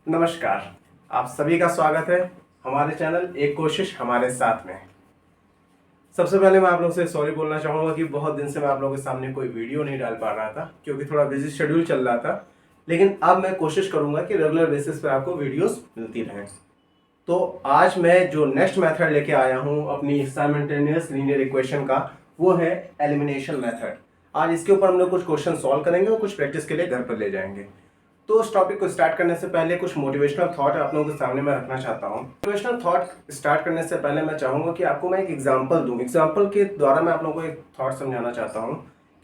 नमस्कार, आप सभी का स्वागत है हमारे चैनल एक कोशिश हमारे साथ में। सबसे पहले मैं आप लोगों से सॉरी बोलना चाहूँगा कि बहुत दिन से मैं आप लोगों के सामने कोई वीडियो नहीं डाल पा रहा था क्योंकि थोड़ा बिजी शेड्यूल चल रहा था। लेकिन अब मैं कोशिश करूँगा कि रेगुलर बेसिस पर आपको वीडियोस मिलती रहें। तो आज मैं जो नेक्स्ट मेथड लेके आया हूँ अपनी साइमल्टेनियस लीनियर इक्वेशन का, वो है एलिमिनेशन मेथड। आज इसके ऊपर हम लोग कुछ क्वेश्चन सॉल्व करेंगे और कुछ प्रैक्टिस के लिए घर पर ले जाएंगे। तो इस टॉपिक को स्टार्ट करने से पहले कुछ मोटिवेशनल थॉट आप लोगों के सामने मैं रखना चाहता हूँ। मोटिवेशनल थॉट स्टार्ट करने से पहले मैं चाहूँगा कि आपको मैं एक एग्जांपल दूँ। एग्जांपल के द्वारा मैं आप लोगों को एक थॉट समझाना चाहता हूँ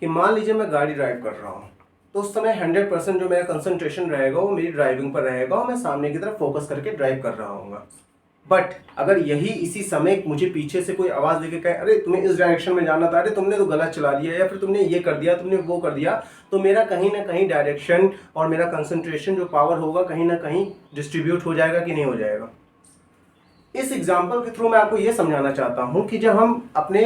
कि मान लीजिए मैं गाड़ी ड्राइव कर रहा हूँ, तो उस समय 100% जो मेरा कंसंट्रेशन रहेगा वो मेरी ड्राइविंग पर रहेगा और मैं सामने की तरफ फोकस करके ड्राइव कर रहा हूँ। बट अगर यही इसी समय मुझे पीछे से कोई आवाज़ देके कहे अरे तुम्हें इस डायरेक्शन में जाना था, अरे तुमने तो गलत चला दिया, या फिर तुमने ये कर दिया, तुमने वो कर दिया, तो मेरा कहीं ना कहीं डायरेक्शन और मेरा कंसंट्रेशन जो पावर होगा कहीं ना कहीं डिस्ट्रीब्यूट हो जाएगा कि नहीं हो जाएगा। इस एग्जाम्पल के थ्रू मैं आपको ये समझाना चाहता हूँ कि जब हम अपने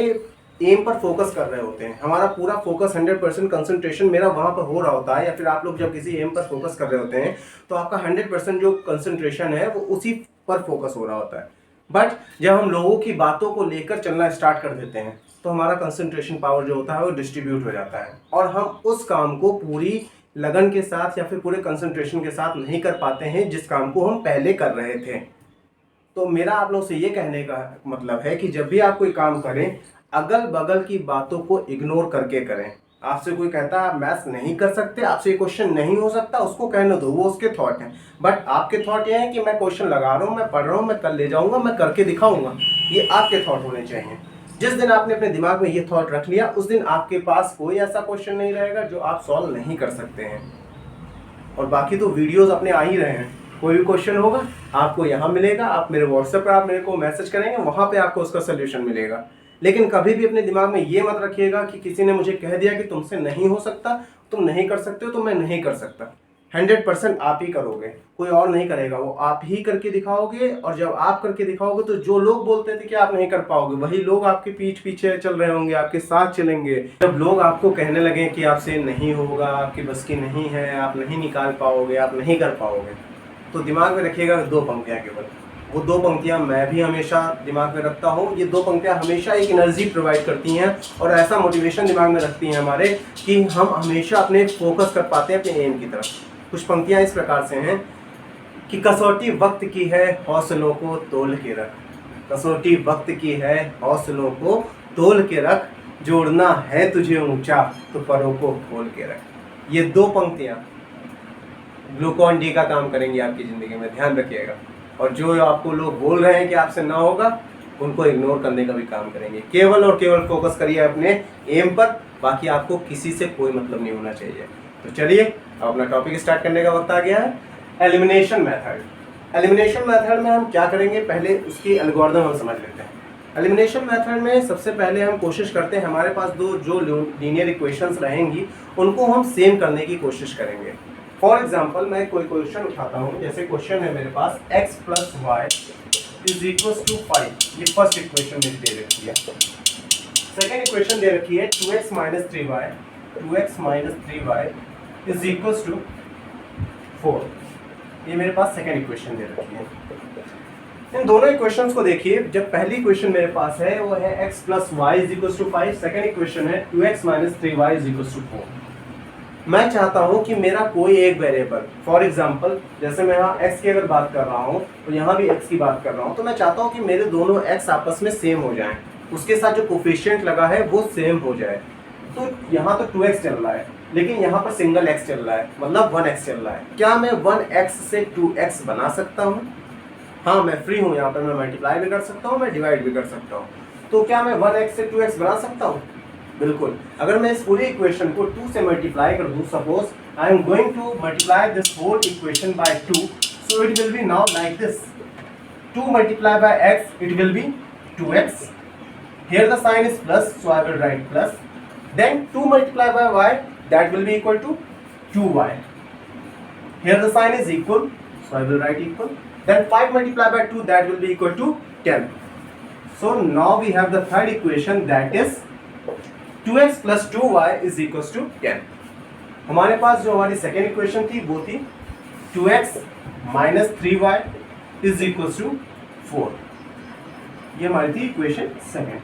एम पर फोकस कर रहे होते हैं, हमारा पूरा फोकस 100% कंसंट्रेशन मेरा वहाँ पर हो रहा होता है, या फिर आप लोग जब किसी एम पर फोकस कर रहे होते हैं तो आपका 100% जो कंसंट्रेशन है वो उसी पर फोकस हो रहा होता है। बट जब हम लोगों की बातों को लेकर चलना स्टार्ट कर देते हैं तो हमारा कंसंट्रेशन पावर जो होता है वो डिस्ट्रीब्यूट हो जाता है और हम उस काम को पूरी लगन के साथ या फिर पूरे कंसंट्रेशन के साथ नहीं कर पाते हैं जिस काम को हम पहले कर रहे थे। तो मेरा आप लोग से ये कहने का मतलब है कि जब भी आप कोई काम करें, अगल बगल की बातों को इग्नोर करके करें। आपसे कोई कहता है आप मैथ्स नहीं कर सकते, आपसे ये क्वेश्चन नहीं हो सकता, उसको कहने दो, वो उसके थॉट हैं। बट आपके थॉट ये हैं कि मैं क्वेश्चन लगा रहा हूँ, मैं पढ़ रहा हूँ, मैं कल ले जाऊँगा, मैं करके दिखाऊँगा। ये आपके थॉट होने चाहिए। जिस दिन आपने अपने दिमाग में ये थॉट रख लिया, उस दिन आपके पास कोई ऐसा क्वेश्चन नहीं रहेगा जो आप सॉल्व नहीं कर सकते हैं। और बाकी तो वीडियोस अपने आ ही रहे हैं। कोई भी क्वेश्चन होगा आपको यहाँ मिलेगा, आप मेरे व्हाट्सएप पर आप मेरे को मैसेज करेंगे, वहाँ पे आपको उसका सोल्यूशन मिलेगा। लेकिन कभी भी अपने दिमाग में ये मत रखिएगा कि किसी ने मुझे कह दिया कि तुमसे नहीं हो सकता, तुम नहीं कर सकते हो, तो मैं नहीं कर सकता। 100% आप ही करोगे, कोई और नहीं करेगा। वो आप ही करके दिखाओगे, और जब आप करके दिखाओगे तो जो लोग बोलते थे कि आप नहीं कर पाओगे, वही लोग आपके पीठ पीछे चल रहे होंगे, आपके साथ चलेंगे। जब लोग आपको कहने लगे कि आपसे नहीं होगा, आपकी बस की नहीं है, आप नहीं निकाल पाओगे, आप नहीं कर पाओगे, तो दिमाग में रखिएगा दो पंक्तियाँ केवल। वो दो पंक्तियाँ मैं भी हमेशा दिमाग में रखता हूँ। ये दो पंक्तियाँ हमेशा एक एनर्जी प्रोवाइड करती हैं और ऐसा मोटिवेशन दिमाग में रखती हैं हमारे कि हम हमेशा अपने फोकस कर पाते हैं अपने एम की तरफ। कुछ पंक्तियाँ इस प्रकार से हैं कि कसौटी वक्त की है, हौसलों को तोल के रख। कसौटी वक्त की है, हौसलों को तोल के रख। जोड़ना है तुझे ऊंचा तो परों को खोल के रख। ये दो पंक्तियाँ ग्लूकॉन डी का काम करेंगी आपकी ज़िंदगी में, ध्यान रखिएगा। और जो आपको लोग बोल रहे हैं कि आपसे ना होगा, उनको इग्नोर करने का भी काम करेंगे। केवल और केवल फोकस करिए अपने एम पर, बाकी आपको किसी से कोई मतलब नहीं होना चाहिए। तो चलिए अब अपना टॉपिक स्टार्ट करने का वक्त आ गया है। Elimination method. एलिमिनेशन मेथड में हम क्या करेंगे, पहले उसकी एल्गोरिथम हम समझ लेते हैं। एलिमिनेशन मेथड में सबसे पहले हम कोशिश करते हैं, हमारे पास जो लीनियर इक्वेशंस रहेंगी उनको हम सेम करने की कोशिश करेंगे। फॉर एग्जाम्पल मैं कोई क्वेश्चन उठाता हूँ, जैसे क्वेश्चन है मेरे पास x + y = 5। ये फर्स्ट इक्वेशन मेरी दे रखी है। सेकेंड इक्वेशन दे रखी है 2x - 3y = 4। ये मेरे पास सेकेंड इक्वेशन दे रखी है। इन दोनों इक्वेशंस को देखिए। जब पहली इक्वेशन मेरे पास है वो है x + y = 5, सेकेंड इक्वेशन है 2x - 3y = 4। मैं चाहता हूं कि मेरा कोई एक वेरिएबल, फॉर एग्जांपल जैसे मैं यहाँ x की अगर बात कर रहा हूं तो यहाँ भी x की बात कर रहा हूं, तो मैं चाहता हूं कि मेरे दोनों x आपस में सेम हो जाएं, उसके साथ जो कोफिशिएंट लगा है वो सेम हो जाए। तो यहाँ तो 2x चल रहा है, लेकिन यहाँ पर सिंगल x चल रहा है, मतलब 1x चल रहा है। क्या मैं 1x से 2x बना सकता हूँ? हाँ, मैं फ्री हूँ, यहाँ पर मैं मल्टीप्लाई भी कर सकता हूँ, मैं डिवाइड भी कर सकता हूँ। तो क्या मैं 1x से 2x बना सकता हूँ? बिल्कुल। अगर मैं इस पूरी इक्वेशन को 2 से मल्टीप्लाई कर दूं, suppose I am going to multiply this whole equation by 2, so it will be now like this. 2 multiply by x, it will be 2x। Here the sign is plus, so I will write plus. Then 2 multiply by y, that will be equal to 2y। Here the sign is equal, so I will write equal. Then 5 multiply by 2, that will be equal to 10। So now we have the third equation, that is 2x + 2y = 10। हमारे पास जो हमारी second equation थी वो थी 2x minus 3y is equal to 4। ये हमारी थी equation second.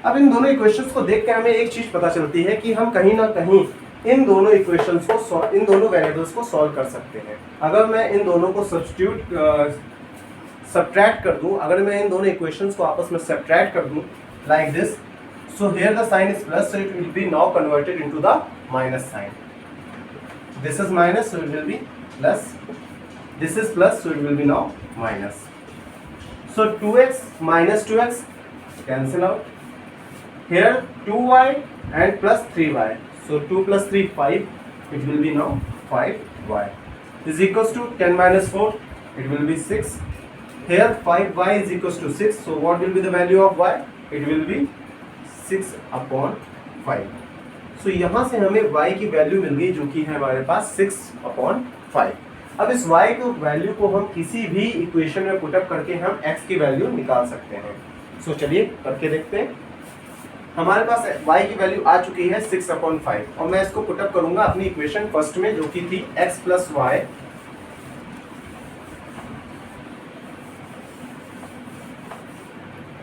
अब इन दोनों इक्वेशंस को देख के हमें एक चीज पता चलती है कि हम कहीं ना कहीं इन दोनों इक्वेशंस को इन दोनों वेरिएबल्स को सॉल्व कर सकते हैं। अगर मैं इन दोनों को सब्ट्रैक्ट कर दूं, अगर मैं इन दोनों इक्वेशंस को आपस में सब्ट्रैक्ट कर दूं like this, so here the sign is plus, so it will be now converted into the minus sign. This is minus, so it will be plus. This is plus, so it will be now minus. So 2x minus 2x cancel out. Here 2y and plus 3y. So 2 plus 3 5. It will be now 5y is equals to 10 minus 4. It will be 6. Here 5y is equals to 6. So what will be the value of y? It will be 6/5। सो यहाँ से हमें y की value मिल गई जो कि है हमारे पास 6/5। अब इस y को वैल्यू को हम किसी भी इक्वेशन में पुटअप करके हम x की वैल्यू निकाल सकते हैं। सो चलिए करके देखते हैं। हमारे पास y की वैल्यू आ चुकी है 6/5 और मैं इसको पुटअप करूंगा अपनी इक्वेशन फर्स्ट में जो कि थी x plus y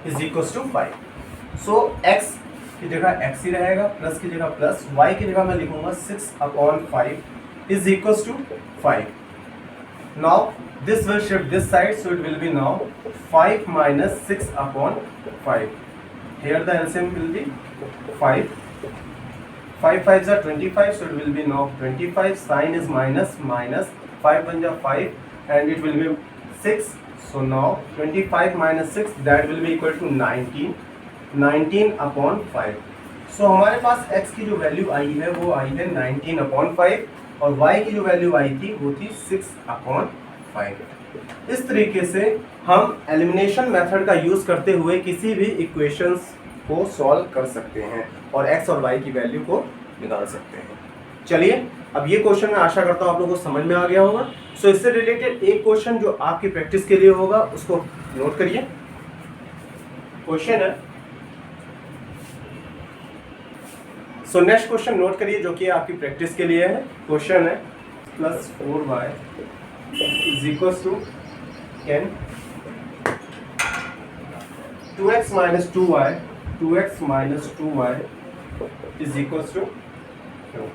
is equal to 5। So x की जगह x ही रहेगा, प्लस की जगह प्लस, y की जगह मैं लिखूंगा 6/5 is equal to 5। Now this will shift this side, so it will be now 5 minus 6/5। Here the LCM will be 5. 5 5s are 25, so it will be now 25. Sign is minus, minus 5 1 जा 5 and it will be 6. So now 25 minus 6 that will be equal to 19. 19/5। सो हमारे पास x की जो value आई है वो आई है 19/5 और y की जो वैल्यू आई थी वो थी 6/5। इस तरीके से हम एलिमिनेशन मेथड का यूज करते हुए किसी भी इक्वेशंस को सॉल्व कर सकते हैं और x और y की वैल्यू को निकाल सकते हैं। चलिए अब ये क्वेश्चन मैं आशा करता हूँ आप लोगों को समझ में आ गया होगा। सो इससे रिलेटेड एक क्वेश्चन जो आपकी प्रैक्टिस के लिए होगा उसको नोट करिए। क्वेश्चन है, सो नेक्स्ट क्वेश्चन नोट करिए जो कि आपकी प्रैक्टिस के लिए है। क्वेश्चन है plus 4y is equal to 10, 2x minus 2y, 2x minus 2y is equal to 2।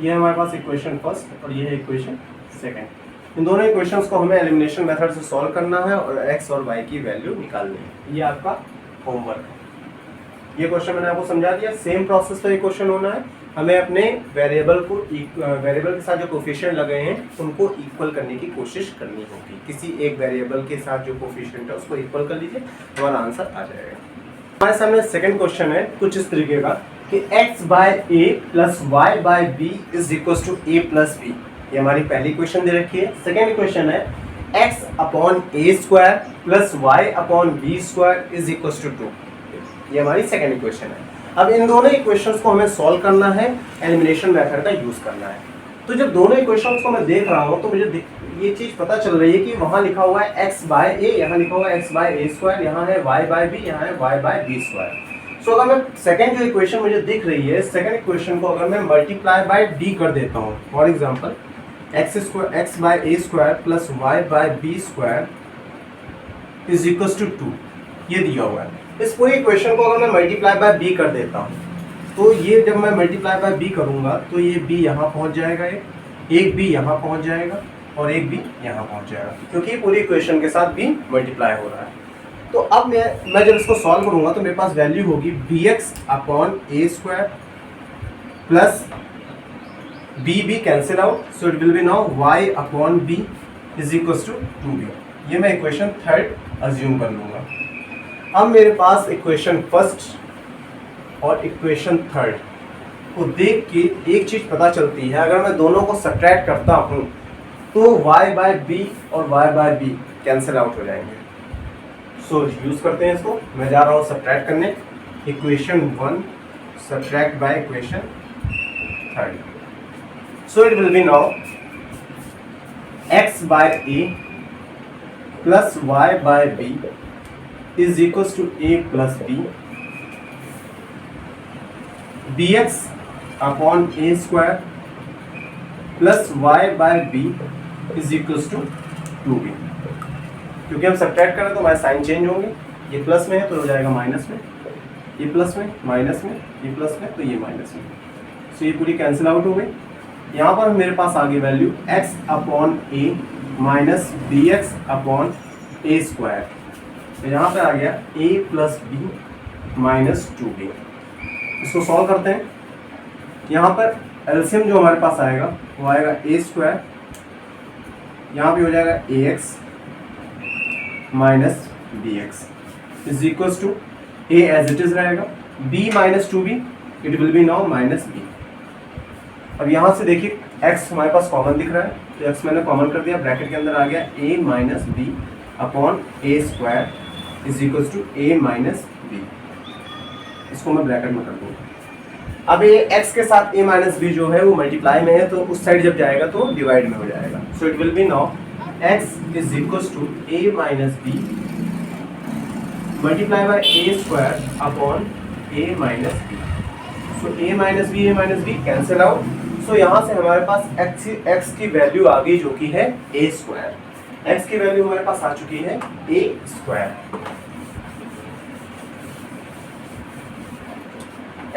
ये है हमारे पास इक्वेशन फर्स्ट और ये है इक्वेशन सेकंड। इन दोनों इक्वेशंस को हमें एलिमिनेशन मेथड से सॉल्व करना है और x और y की वैल्यू निकालनी है। ये आपका होमवर्क है। ये क्वेश्चन मैंने आपको समझा दिया। सेम प्रोसेस पर ये क्वेश्चन होना है। हमें अपने वेरिएबल के साथ जो कोफिशिएंट लगे हैं उनको इक्वल करने की कोशिश करनी होगी। किसी एक वेरिएबल के साथ जो कोफिशिएंट है उसको इक्वल कर लीजिए, हमारा आंसर आ जाएगा। हमारे सामने सेकंड क्वेश्चन है कुछ इस तरीके का कि x by a plus y by b is equal to a plus b. ये हमारी पहली क्वेश्चन दे रखी है। सेकेंड क्वेश्चन है x/a² plus y/b² is equal to 2। ये हमारी सेकेंड इक्वेशन है। अब इन दोनों इक्वेशंस को हमें सॉल्व करना है, एलिमिनेशन मेथड का यूज करना है। तो जब दोनों इक्वेशंस को मैं देख रहा हूँ तो मुझे ये चीज पता चल रही है कि वहां लिखा हुआ है x बाय a, यहाँ लिखा हुआ है x बाय a², यहाँ है y बाय b, यहाँ है y बाय b²। सो अगर मैं सेकेंड जो इक्वेशन मुझे दिख रही है, सेकेंड इक्वेशन को अगर मैं मल्टीप्लाई बाय d कर देता हूँ, for example x by a² plus y by b² is equal to 2, ये दिया हुआ है। इस पूरी इक्वेशन को अगर मैं मल्टीप्लाई बाय b कर देता हूँ तो ये जब मैं मल्टीप्लाई बाय b करूँगा तो ये b यहाँ पहुँच जाएगा, एक b यहाँ पहुँच जाएगा और एक b यहाँ पहुँच जाएगा, क्योंकि पूरी इक्वेशन के साथ b मल्टीप्लाई हो रहा है। तो अब मैं जब इसको सॉल्व करूँगा तो मेरे पास वैल्यू होगी bx/a² plus b cancel out, so it will be now y/b is equal to 2b। ये मैं इक्वेशन थर्ड अज्यूम कर लूँगा। अब मेरे पास इक्वेशन फर्स्ट और इक्वेशन थर्ड को देख के एक चीज़ पता चलती है, अगर मैं दोनों को सब्ट्रैक्ट करता हूँ तो y बाय b और y by b cancel out हो जाएंगे। सो यूज़ करते हैं इसको। मैं जा रहा हूँ सब्ट्रैक्ट करने। Equation 1 subtract by equation third, so it will be now x by a plus y by b is equals to a plus b, bx/a² plus y by b is equal to 2b। क्योंकि हम subtract करें तो हमारे sign change होंगे, ये plus में है तो हो जाएगा माइनस में, ये प्लस में, माइनस में, ये प्लस में तो ये माइनस में, सो ये पूरी कैंसिल आउट हो गई। यहाँ पर मेरे पास आ गई value x upon A minus b x upon a square, तो यहाँ पे आ गया a plus B minus 2b। इसको सॉल्व करते हैं। यहाँ पर एलसीएम जो हमारे पास आएगा वो आएगा ए स्क्वायर, यहाँ पे हो जाएगा a x minus b x is equal to a as it is रहेगा, b minus 2b it will be now minus b। अब यहाँ से देखिए x हमारे पास कॉमन दिख रहा है, तो x मैंने कॉमन कर दिया, ब्रैकेट के अंदर आ गया a minus b upon a square is equal to a minus b. इसको मैं ब्रैकेट में कर दूँगा। अब ये x के साथ a माइनस बी जो है वो मल्टीप्लाई में है, तो उस साइड जब जाएगा तो डिवाइड में हो जाएगा, so it will be now x is equal to a minus b multiply by a square upon a minus b. So a minus b cancel out, so यहाँ से हमारे पास x की वैल्यू आ गई जो कि है a स्क्वायर। x की value हमारे पास आ चुकी है a स्क्वायर।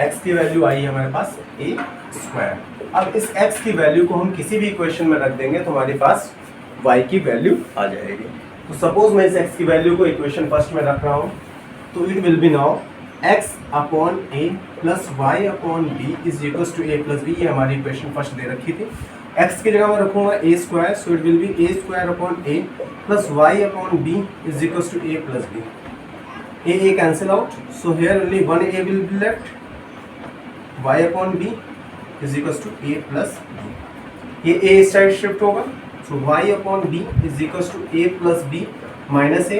x की वैल्यू आई है हमारे पास a स्क्वायर। अब इस x की वैल्यू को हम किसी भी इक्वेशन में रख देंगे तो हमारे पास y की वैल्यू आ जाएगी। तो सपोज मैं इस x की वैल्यू को इक्वेशन फर्स्ट में रख रहा हूँ, तो it will be now x upon a plus y upon b is equal to a plus b. ये हमारी इक्वेशन फर्स्ट दे रखी थी। x की जगह मैं रखूंगा a square, so it will be a square upon a plus y upon b is equal to a plus b। a cancel out, so here only one a will be left, y upon b is equal to a plus b। ये a इस side shift होगा, so y upon b is equal to a plus b minus a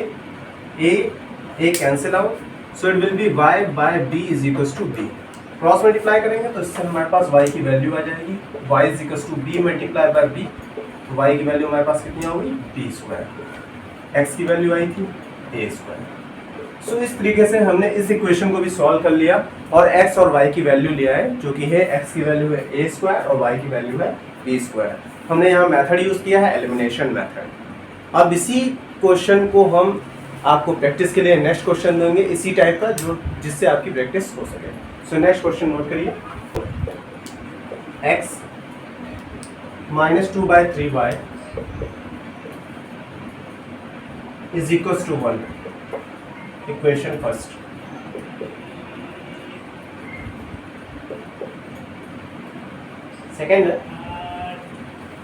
cancel out, so it will be y by b is equal to b। Cross multiply करेंगे तो इससे हमारे पास y की value आ जाएगी, y is equal to b multiply by b, तो y की value हमारे पास कितनी आ गई b स्क्वायर। x की वैल्यू आई थी a स्क्वायर। सो इस तरीके से हमने इस इक्वेशन को भी सॉल्व कर लिया और x और y की वैल्यू लिया है, जो कि है x की वैल्यू है a स्क्वायर और y की वैल्यू है b स्क्वायर। हमने यहाँ मेथड यूज किया है एलिमिनेशन मेथड। अब इसी क्वेश्चन को हम आपको प्रैक्टिस के लिए नेक्स्ट क्वेश्चन देंगे इसी टाइप का, जो जिससे आपकी प्रैक्टिस हो सके। सो नेक्स्ट क्वेश्चन नोट करिए, x minus 2/3y is equal to 1। Equation first. Second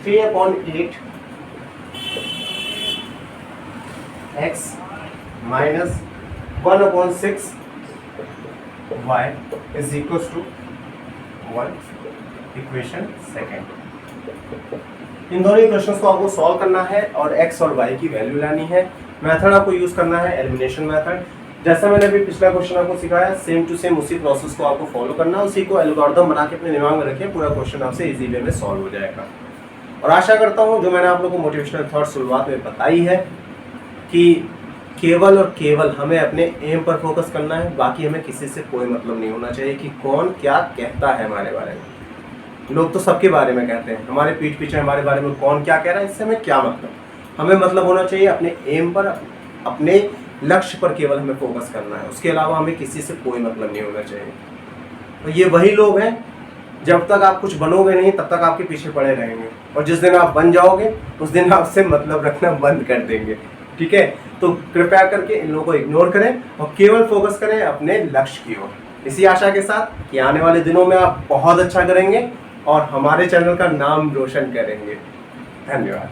3/8 x minus 1/6 y is equal to 1। Equation second. इन दोनों इक्वेशंस को आपको सॉल्व करना है और x और y की वैल्यू लानी है। मेथड आपको यूज करना है एलिमिनेशन मेथड। जैसा मैंने अभी पिछला क्वेश्चन आपको सिखाया, सेम टू सेम उसी प्रोसेस को आपको फॉलो करना है, उसी को एल्गोरिथम बना के अपने दिमाग में रखें, पूरा क्वेश्चन आपसे इजी वे में सॉल्व हो जाएगा। और आशा करता हूँ जो मैंने आप लोगों को मोटिवेशनल थॉट शुरुआत में बताई है कि केवल और केवल हमें अपने एम पर फोकस करना है, बाकी हमें किसी से कोई मतलब नहीं होना चाहिए कि कौन क्या कहता है हमारे बारे में। लोग तो सबके बारे में कहते हैं, हमारे पीठ पीछे हमारे बारे में कौन क्या कह रहा है इससे हमें क्या मतलब। हमें मतलब होना चाहिए अपने एम पर, अपने लक्ष्य पर केवल हमें फोकस करना है, उसके अलावा हमें किसी से कोई मतलब नहीं होना चाहिए। तो ये वही लोग हैं, जब तक आप कुछ बनोगे नहीं तब तक आपके पीछे पड़े रहेंगे, और जिस दिन आप बन जाओगे उस दिन आपसे मतलब रखना बंद कर देंगे। ठीक है, तो कृपया करके इन लोगों को इग्नोर करें और केवल फोकस करें अपने लक्ष्य की ओर। इसी आशा के साथ कि आने वाले दिनों में आप बहुत अच्छा करेंगे और हमारे चैनल का नाम रोशन करेंगे। धन्यवाद।